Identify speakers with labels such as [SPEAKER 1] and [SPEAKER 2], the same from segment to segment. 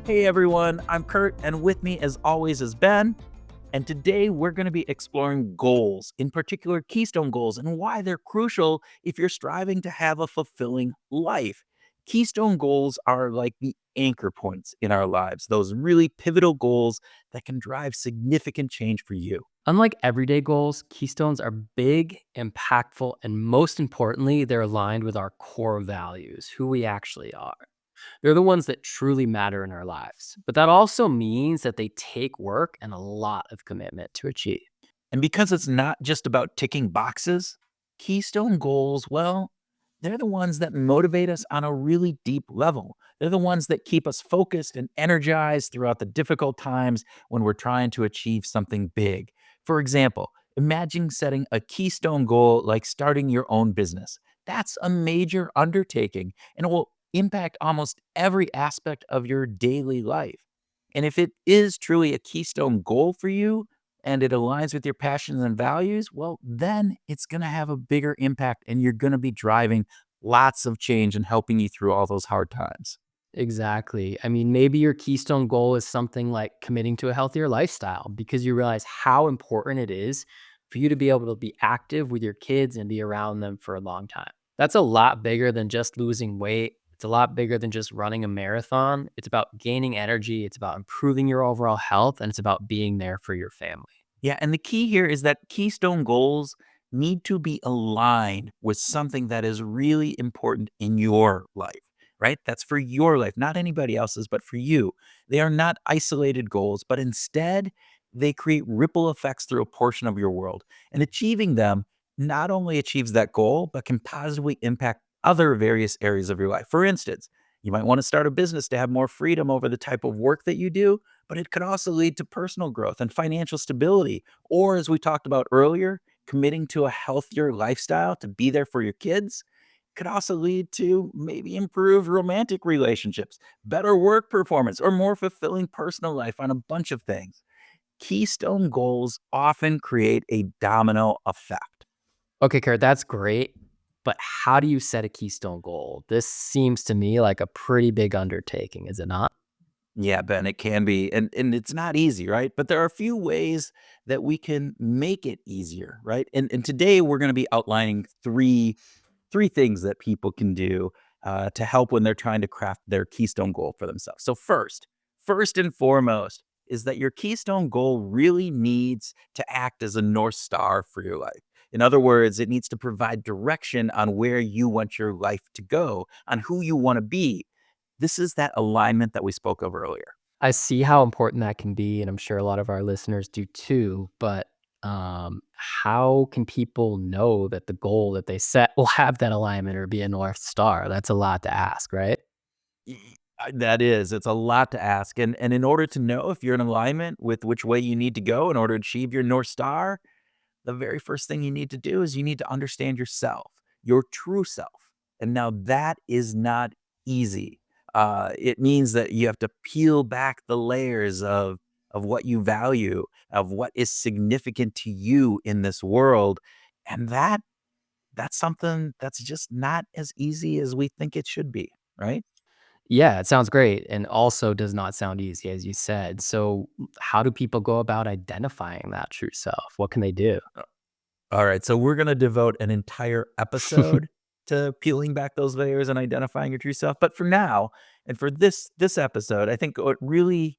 [SPEAKER 1] Hey everyone, I'm Kurt, and with me as always is Ben. And today we're going to be exploring goals, in particular Keystone Goals, and why they're crucial if you're striving to have a fulfilling life. Keystone Goals are like the anchor points in our lives, those really pivotal goals that can drive significant change for you.
[SPEAKER 2] Unlike everyday goals, keystones are big, impactful, and most importantly, they're aligned with our core values, who we actually are. They're the ones that truly matter in our lives. But that also means that they take work and a lot of commitment to achieve.
[SPEAKER 1] And because it's not just about ticking boxes, Keystone Goals, well, they're the ones that motivate us on a really deep level. They're the ones that keep us focused and energized throughout the difficult times when we're trying to achieve something big. For example, imagine setting a keystone goal like starting your own business. That's a major undertaking and it will impact almost every aspect of your daily life. And if it is truly a keystone goal for you, and it aligns with your passions and values, well, then it's going to have a bigger impact and you're going to be driving lots of change and helping you through all those hard times.
[SPEAKER 2] Exactly. I mean, maybe your keystone goal is something like committing to a healthier lifestyle because you realize how important it is for you to be able to be active with your kids and be around them for a long time. That's a lot bigger than just losing weight. It's a lot bigger than just running a marathon. It's about gaining energy, it's about improving your overall health, and it's about being there for your family.
[SPEAKER 1] Yeah, and the key here is that keystone goals need to be aligned with something that is really important in your life, right? That's for your life, not anybody else's, but for you. They are not isolated goals, but instead, they create ripple effects through a portion of your world. And achieving them not only achieves that goal, but can positively impact other various areas of your life. For instance, you might want to start a business to have more freedom over the type of work that you do, but it could also lead to personal growth and financial stability. Or, as we talked about earlier, committing to a healthier lifestyle to be there for your kids could also lead to maybe improved romantic relationships, better work performance, or more fulfilling personal life on a bunch of things. Keystone goals often create a domino effect.
[SPEAKER 2] Okay, Kurt, that's great. But how do you set a keystone goal? This seems to me like a pretty big undertaking, is it not?
[SPEAKER 1] Yeah, Ben, it can be. And it's not easy, right? But there are a few ways that we can make it easier, right? And today we're going to be outlining three things that people can do to help when they're trying to craft their keystone goal for themselves. So first and foremost, is that your keystone goal really needs to act as a north star for your life. In other words, it needs to provide direction on where you want your life to go, on who you want to be. This is that alignment that we spoke of earlier.
[SPEAKER 2] I see how important that can be, and I'm sure a lot of our listeners do too. But how can people know that the goal that they set will have that alignment or be a North Star? That's a lot to ask, right?
[SPEAKER 1] That is, it's a lot to ask. And in order to know if you're in alignment with which way you need to go in order to achieve your North Star, the very first thing you need to do is you need to understand yourself, your true self. And now that is not easy. It means that you have to peel back the layers of what you value, of what is significant to you in this world. And that's something that's just not as easy as we think it should be, right?
[SPEAKER 2] Yeah, it sounds great, and also does not sound easy, as you said. So, how do people go about identifying that true self? What can they do?
[SPEAKER 1] All right, so we're gonna devote an entire episode to peeling back those layers and identifying your true self. But for now, and for this episode, I think it really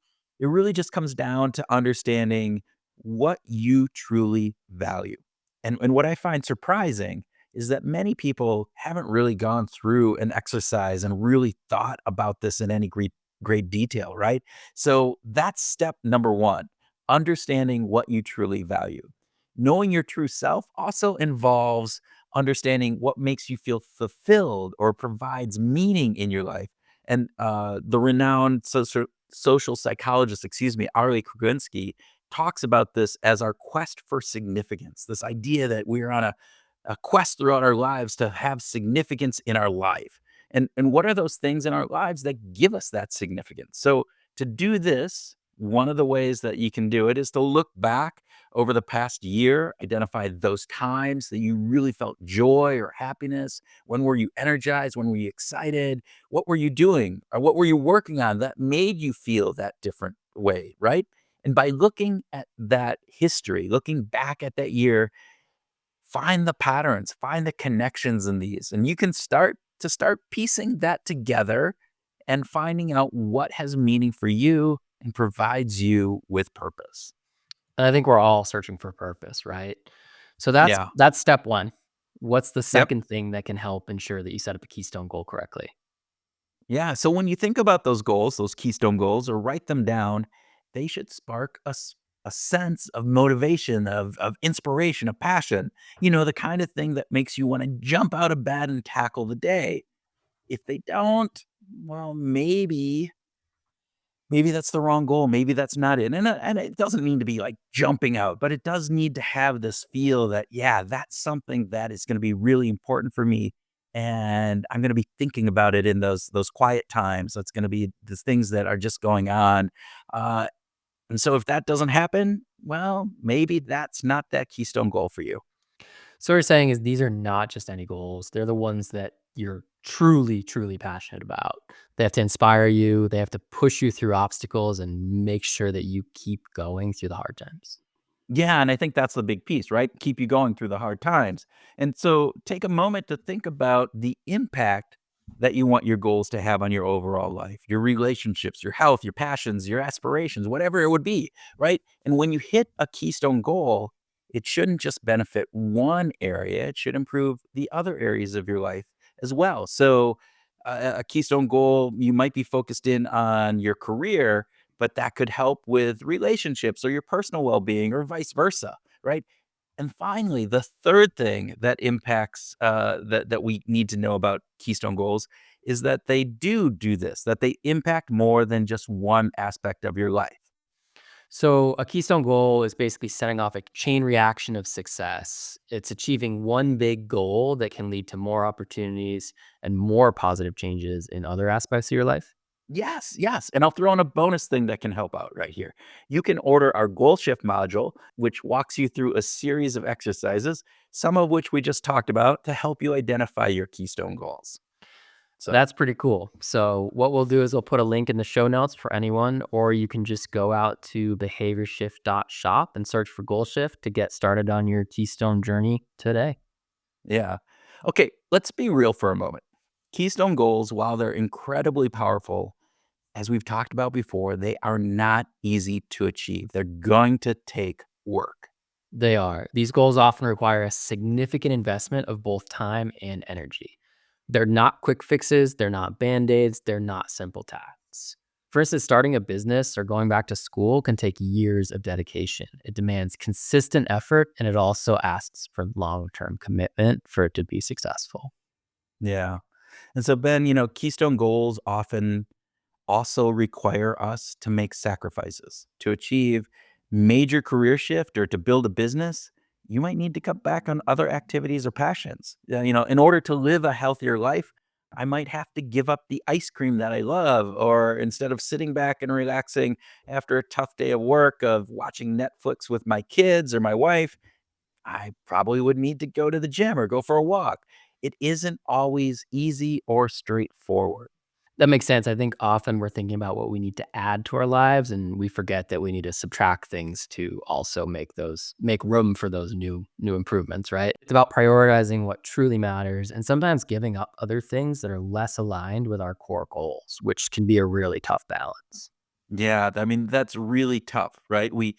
[SPEAKER 1] just comes down to understanding what you truly value. And what I find surprising is that many people haven't really gone through an exercise and really thought about this in any great detail, right? So that's step number one, understanding what you truly value. Knowing your true self also involves understanding what makes you feel fulfilled or provides meaning in your life. And the renowned social psychologist, Ari Kruginski, talks about this as our quest for significance. This idea that we're on a quest throughout our lives to have significance in our life. And what are those things in our lives that give us that significance? So to do this, one of the ways that you can do it is to look back over the past year, identify those times that you really felt joy or happiness. When were you energized? When were you excited? What were you doing or what were you working on that made you feel that different way, right? And by looking at that history, looking back at that year, find the patterns, find the connections in these, and you can start piecing that together and finding out what has meaning for you and provides you with purpose.
[SPEAKER 2] And I think we're all searching for purpose, right? So
[SPEAKER 1] Yeah.
[SPEAKER 2] that's step 1. What's the
[SPEAKER 1] Yep.
[SPEAKER 2] second thing that can help ensure that you set up a Keystone Goal correctly?
[SPEAKER 1] Yeah. So when you think about those goals, those keystone goals, or write them down, they should spark a sense of motivation, of inspiration, of passion. The kind of thing that makes you want to jump out of bed and tackle the day. If they don't, well, maybe that's the wrong goal. Maybe that's not it. And it doesn't mean to be like jumping out, but it does need to have this feel that, yeah, that's something that is going to be really important for me. And I'm going to be thinking about it in those quiet times. That's going to be the things that are just going on. Uh, and so if that doesn't happen, well, maybe that's not that keystone goal for you.
[SPEAKER 2] So what you're saying is these are not just any goals. They're the ones that you're truly, truly passionate about. They have to inspire you. They have to push you through obstacles and make sure that you keep going through the hard times.
[SPEAKER 1] Yeah, and I think that's the big piece, right? Keep you going through the hard times. And so take a moment to think about the impact that you want your goals to have on your overall life, your relationships, your health, your passions, your aspirations, whatever it would be, right? And when you hit a keystone goal, it shouldn't just benefit one area, it should improve the other areas of your life as well. So, a keystone goal, you might be focused in on your career, but that could help with relationships or your personal well-being or vice versa, right? And finally, the third thing that impacts that we need to know about keystone goals is that they do this, that they impact more than just one aspect of your life.
[SPEAKER 2] So, a keystone goal is basically setting off a chain reaction of success. It's achieving one big goal that can lead to more opportunities and more positive changes in other aspects of your life.
[SPEAKER 1] Yes, yes. And I'll throw in a bonus thing that can help out right here. You can order our goal shift module, which walks you through a series of exercises, some of which we just talked about to help you identify your keystone goals. So,
[SPEAKER 2] That's pretty cool. So, what we'll do is we'll put a link in the show notes for anyone, or you can just go out to behaviorshift.shop and search for Goal Shift to get started on your Keystone journey today.
[SPEAKER 1] yeah. Okay, let's be real for a moment. Keystone goals, while they're incredibly powerful, as we've talked about before, they are not easy to achieve. They're going to take work.
[SPEAKER 2] They are. These goals often require a significant investment of both time and energy. They're not quick fixes, they're not band aids, they're not simple tasks. For instance, starting a business or going back to school can take years of dedication. It demands consistent effort and it also asks for long term commitment for it to be successful.
[SPEAKER 1] Yeah. And so, Ben, Keystone goals often also require us to make sacrifices. To achieve major career shift or to build a business, you might need to cut back on other activities or passions. In order to live a healthier life, I might have to give up the ice cream that I love, or instead of sitting back and relaxing after a tough day of work, of watching Netflix with my kids or my wife, I probably would need to go to the gym or go for a walk. It isn't always easy or straightforward.
[SPEAKER 2] That makes sense. I think often we're thinking about what we need to add to our lives and we forget that we need to subtract things to also make room for those new improvements, right? It's about prioritizing what truly matters and sometimes giving up other things that are less aligned with our core goals, which can be a really tough balance.
[SPEAKER 1] Yeah, I mean, that's really tough, right? We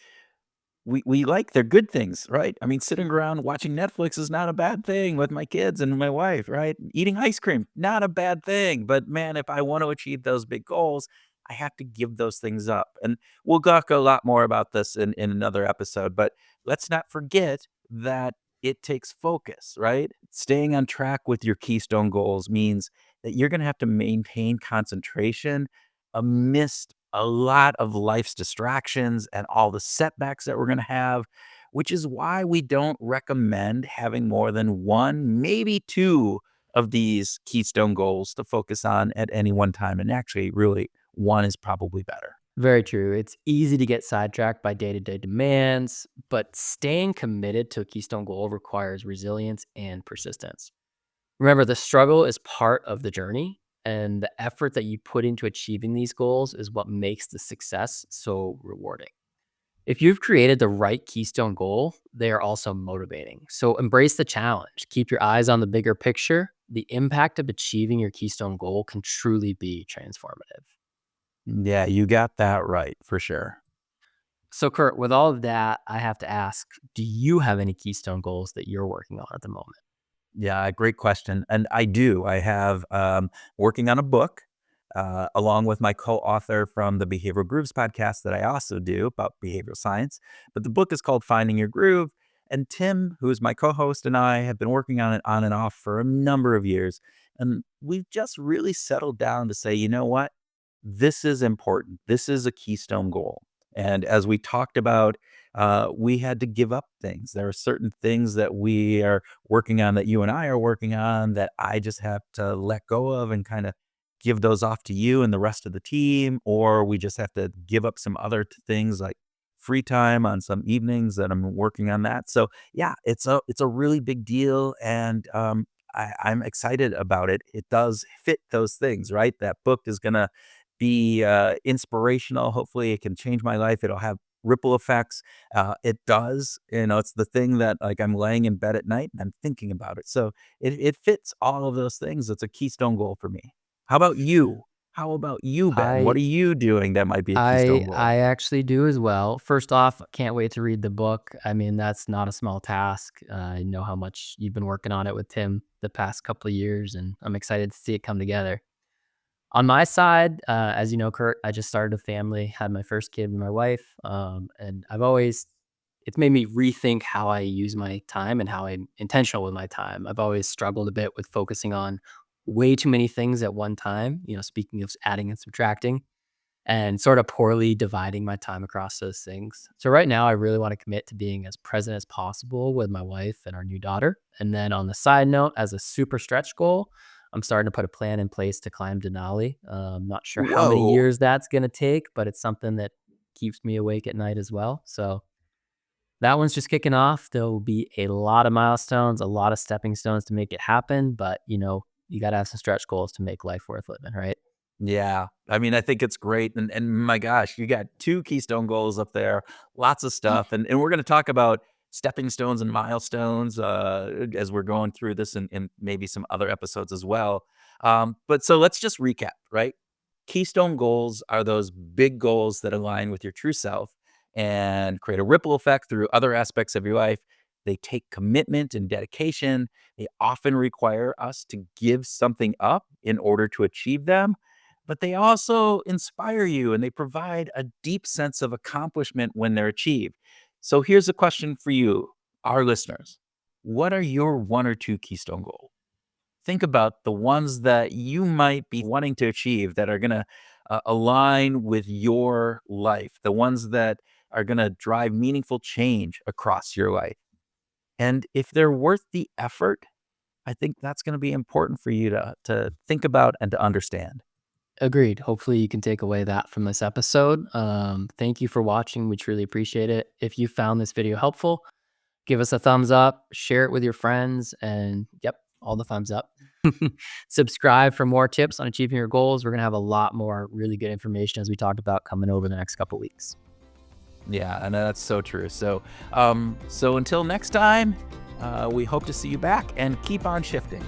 [SPEAKER 1] like they're good things, right? I mean, sitting around watching Netflix is not a bad thing with my kids and my wife, right? Eating ice cream, not a bad thing. But man, if I want to achieve those big goals, I have to give those things up. And we'll talk a lot more about this in another episode. But let's not forget that it takes focus, right? Staying on track with your keystone goals means that you're going to have to maintain concentration amidst a lot of life's distractions and all the setbacks that we're going to have, which is why we don't recommend having more than one, maybe two of these keystone goals to focus on at any one time. And actually, really, one is probably better.
[SPEAKER 2] Very true. It's easy to get sidetracked by day to day demands, but staying committed to a Keystone goal requires resilience and persistence. Remember, the struggle is part of the journey, and the effort that you put into achieving these goals is what makes the success so rewarding. If you've created the right Keystone goal, they are also motivating. So embrace the challenge. Keep your eyes on the bigger picture. The impact of achieving your Keystone goal can truly be transformative.
[SPEAKER 1] Yeah, you got that right for sure.
[SPEAKER 2] So, Kurt, with all of that, I have to ask, do you have any Keystone goals that you're working on at the moment?
[SPEAKER 1] Yeah, great question. And I do. I have working on a book along with my co-author from the Behavioral Grooves podcast that I also do about behavioral science. But the book is called Finding Your Groove. And Tim, who is my co-host, and I have been working on it on and off for a number of years. And we've just really settled down to say, you know what? This is important. This is a keystone goal. And as we talked about, we had to give up things. There are certain things that we are working on that you and I are working on that I just have to let go of and kind of give those off to you and the rest of the team, or we just have to give up some other things like free time on some evenings that I'm working on that. So yeah, it's a really big deal, and I'm excited about it. It does fit those things, right? That book is gonna be inspirational. Hopefully, it can change my life. It'll have ripple effects. It does. It's the thing that like I'm laying in bed at night and I'm thinking about it. So it fits all of those things. It's a keystone goal for me. How about you? How about you, Ben? What
[SPEAKER 2] I
[SPEAKER 1] are you doing that might be a
[SPEAKER 2] I
[SPEAKER 1] keystone goal?
[SPEAKER 2] I actually do as well. First off, can't wait to read the book. I mean, that's not a small task. I know how much you've been working on it with Tim the past couple of years, and I'm excited to see it come together. On my side, as you know, Kurt, I just started a family, had my first kid with my wife, and it's made me rethink how I use my time and how I'm intentional with my time. I've always struggled a bit with focusing on way too many things at one time. Speaking of adding and subtracting, and sort of poorly dividing my time across those things. So right now, I really want to commit to being as present as possible with my wife and our new daughter. And then on the side note, as a super stretch goal, I'm starting to put a plan in place to climb Denali. Not sure how many
[SPEAKER 1] Whoa.
[SPEAKER 2] years that's going to take, but it's something that keeps me awake at night as well. So that one's just kicking off. There will be a lot of milestones, a lot of stepping stones to make it happen. But, you got to have some stretch goals to make life worth living, right?
[SPEAKER 1] Yeah. I mean, I think it's great. And my gosh, you got two keystone goals up there, lots of stuff. And we're going to talk about stepping stones and milestones as we're going through this and maybe some other episodes as well. But so let's just recap, right? Keystone goals are those big goals that align with your true self and create a ripple effect through other aspects of your life. They take commitment and dedication. They often require us to give something up in order to achieve them, but they also inspire you and they provide a deep sense of accomplishment when they're achieved. So here's a question for you, our listeners. What are your one or two keystone goals? Think about the ones that you might be wanting to achieve that are going to align with your life, the ones that are going to drive meaningful change across your life. And if they're worth the effort, I think that's going to be important for you to think about and to understand.
[SPEAKER 2] Agreed. Hopefully, you can take away that from this episode. Thank you for watching. We truly appreciate it. If you found this video helpful, give us a thumbs up, share it with your friends, and yep, all the thumbs up. Subscribe for more tips on achieving your goals. We're going to have a lot more really good information as we talked about coming over the next couple weeks.
[SPEAKER 1] Yeah, and that's so true. So until next time, we hope to see you back and keep on shifting.